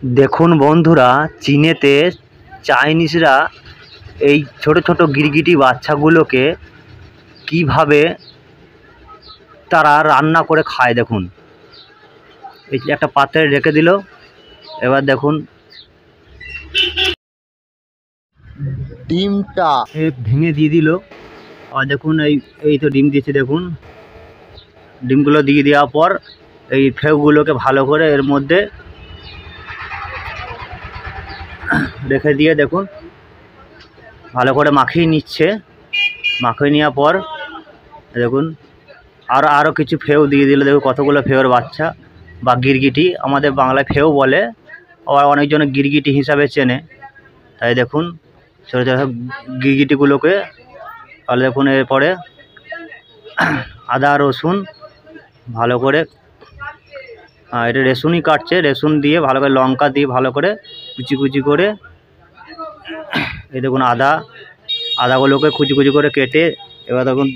देखुन बंधुरा चीनेते चाइनिजरा এই ছোট ছোট গিরগিটি বাচ্চাগুলোকে কিভাবে তারা রান্না করে খায় দেখুন। এই যে একটা পাত্রে রেখে দিল, এবার দেখুন ডিমটা ভেঙে দিয়ে দিল। আর দেখুন এই তো ডিম দিয়েছে, দেখুন ডিমগুলো দিয়ে দেওয়ার পর এই ফেউগুলোকে ভালো করে এর মধ্যে রেখে দিয়ে দেখুন ভালো করে মাখিয়ে নিচ্ছে। মাখিয়ে নেওয়ার পর দেখুন আরও কিছু ফেউ দিয়ে দিল। দেখুন কতগুলো ফেউর বাচ্চা বা গিরগিটি, আমাদের বাংলায় ফেউ বলে, আবার অনেকজন গিরগিটি হিসাবে চেনে। তাই দেখুন ছোটো ছোটো গিরগিটিগুলোকে, তাহলে দেখুন এরপরে আদা রসুন ভালো করে, এটা রসুনই কাটছে, রসুন দিয়ে ভালো করে, লঙ্কা দিয়ে ভালো করে কুচি কুচি করে, এই দেখুন আদাগুলোকে কুচি কুচি করে কেটে, এবার দেখুন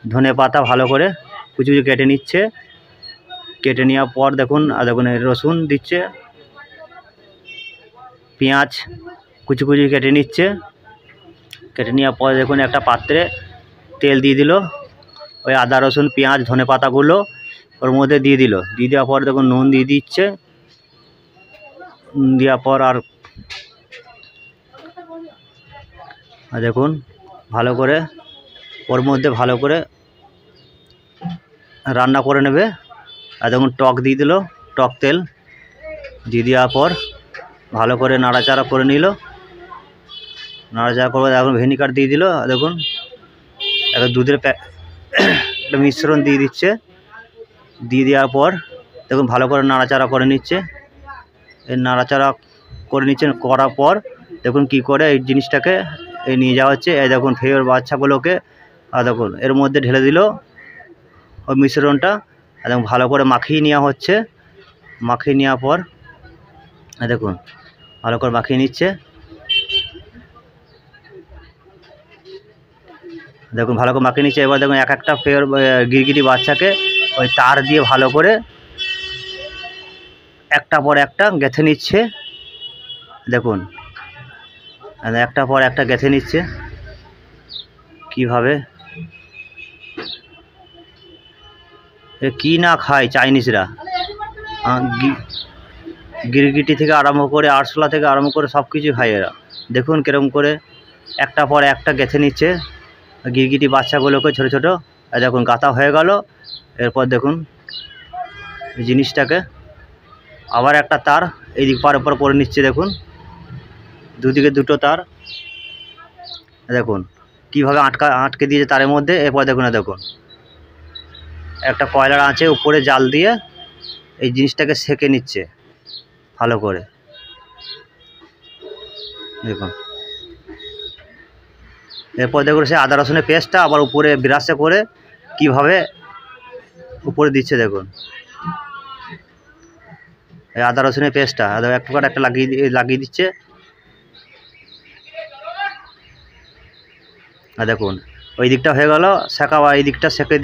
ধনে পাতা ভালো করে কুচি কুচি কেটে নিচ্ছে। কেটে নেওয়ার পর দেখুন দেখুন রসুন দিচ্ছে, পেঁয়াজ কুচি কুচি কেটে নিচ্ছে। কেটে নেওয়ার পর দেখুন একটা পাত্রে তেল দিয়ে দিল, ওই আদা রসুন পেঁয়াজ ধনে পাতাগুলো ওর মধ্যে দিয়ে দিল। দিয়ে দেওয়ার পর দেখুন নুন দিয়ে দিচ্ছে। দেওয়ার পর আর দেখুন ভালো করে ওর মধ্যে ভালো করে রান্না করে নেবে। আর দেখুন টক দিয়ে দিল, টক তেল দিয়ে দেওয়ার পর ভালো করে নাড়াচাড়া করে নিল। নাড়াচাড়া করে এখন ভিনিগার দিয়ে দিল। দেখুন একটা দুধের একটা মিশ্রণ দিয়ে দিচ্ছে। দিয়ে দেওয়ার পর দেখুন ভালো করে নাড়াচাড়া করে নিচ্ছে। এই নাড়াচাড়া করে নিচ্ছেন, করার পর দেখুন কি করে এই জিনিসটাকে নিয়ে যাওয়া হচ্ছে। এই দেখুন ফেউর বাচ্চাগুলোকে দেখুন এর মধ্যে ঢেলে দিল ওই মিশ্রণটা, একদম ভালো করে মাখিয়ে নেওয়া হচ্ছে। মাখিয়ে নেওয়ার পর দেখুন ভালো করে মাখিয়ে নিচ্ছে। দেখুন ভালো করে মাখিয়ে নিচ্ছে। এবার দেখুন এক একটা ফেউর গিরগিটি বাচ্চাকে ওই তার দিয়ে ভালো করে একটা পর একটা গেঁথে নিচ্ছে। দেখুন একটা পর একটা গেঁথে নিচ্ছে কিভাবে। কি না খায় চাইনিজরা, গিরগিটি থেকে আরম্ভ করে আরশোলা থেকে আরম্ভ করে সব কিছু খায় এরা। দেখুন কিরকম করে একটা পর একটা গেঁথে নিচ্ছে গিরগিটি বাচ্চাগুলোকে ছোটো ছোটো। দেখুন গাঁথা হয়ে গেল। এরপর দেখুন এই জিনিসটাকে আবার একটা তার এই দিক পার উপর করে নিচ্ছে। দেখুন দুদিকে দুটো তার, দেখুন কিভাবে আটকে দিয়েছে তারের মধ্যে। এরপর দেখুন দেখুন একটা কয়লার আঁচে উপরে জাল দিয়ে এই জিনিসটাকে সেঁকে নিচ্ছে ভালো করে। দেখুন এরপর দেখুন সে আদা রসুনের পেস্টটা আবার উপরে ব্রাশে করে কিভাবে উপরে দিচ্ছে। দেখুন এই আদা রসুনের পেস্টটা একটু করে একটা লাগিয়ে দিচ্ছে। আর দেখুন ওই দিকটা হয়ে গেল সেঁকা, বা এই দিকটা সেঁকে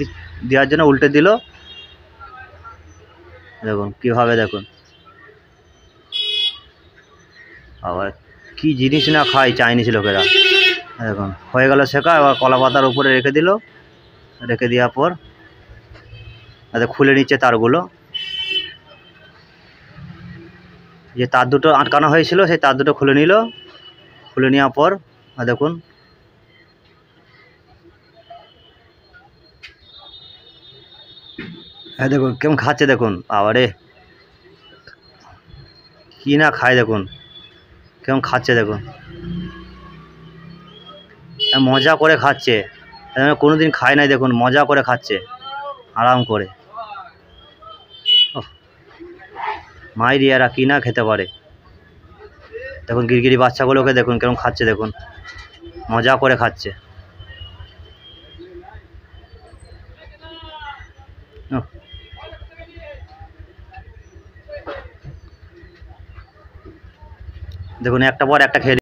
দেওয়ার জন্য উল্টে দিল। দেখুন কীভাবে, দেখুন আবার কি জিনিস না খায় চাইনিজ লোকেরা। দেখুন হয়ে গেল সেঁকা। এবার কলা পাতার উপরে রেখে দিল। রেখে দেওয়ার পর খুলে নিচ্ছে তারগুলো। যে তার দুটো আটকানো হয়েছিল সেই তার দুটো খুলে নিল। খুলে নেওয়ার পর দেখুন দেখুন কেমন খাচ্ছে। দেখুন আবারে কি না খায়, দেখুন কেমন খাচ্ছে। দেখুন মজা করে খাচ্ছে, কোনো দিন খায় নাই। দেখুন মজা করে খাচ্ছে আরাম করে। মাইরিয়ারা কি না খেতে পারে। দেখুন গিরগিটি বাচ্চাগুলোকে দেখুন কেমন খাচ্ছে। দেখুন মজা করে খাচ্ছে। দেখুন একটা পর একটা খেয়ে